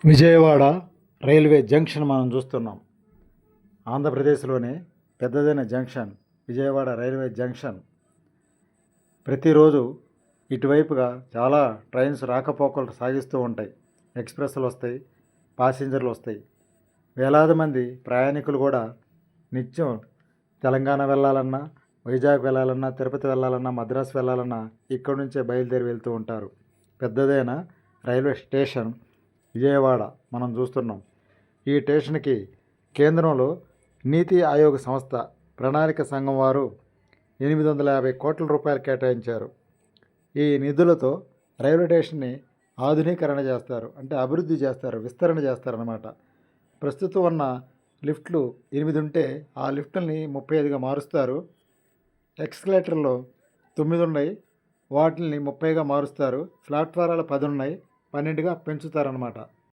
Vijayawada railway junction మనం చూస్తున్నాం. ఆంధ్రప్రదేశ్లోనే పెద్దదైన జంక్షన్ విజయవాడ రైల్వే జంక్షన్. ప్రతిరోజు ఇటువైపుగా చాలా ట్రైన్స్ రాకపోకలు సాగిస్తూ ఉంటాయి. ఎక్స్ప్రెస్లు వస్తాయి, ప్యాసింజర్లు వస్తాయి. వేలాది మంది ప్రయాణికులు కూడా నిత్యం తెలంగాణ వెళ్ళాలన్నా, వైజాగ్ వెళ్ళాలన్నా, తిరుపతి వెళ్ళాలన్నా, మద్రాసు వెళ్ళాలన్నా ఇక్కడి నుంచే బయలుదేరి వెళ్తూ ఉంటారు. పెద్దదైన రైల్వే స్టేషన్ విజయవాడ మనం చూస్తున్నాం. ఈ స్టేషన్కి కేంద్రంలో నీతి ఆయోగ్ సంస్థ ప్రణాళిక సంఘం వారు 850 కోట్ల రూపాయలు కేటాయించారు. ఈ నిధులతో రైల్వే స్టేషన్ని ఆధునీకరణ చేస్తారు, అంటే అభివృద్ధి చేస్తారు, విస్తరణ చేస్తారన్నమాట. ప్రస్తుతం ఉన్న లిఫ్ట్లు 8 ఉంటే ఆ లిఫ్టుల్ని 35గా మారుస్తారు. ఎక్స్కలేటర్లు 9 ఉన్నాయి, వాటిని 30గా మారుస్తారు. ప్లాట్ఫారాలు 10 ఉన్నాయి, 12గా పెంచుతారన్నమాట.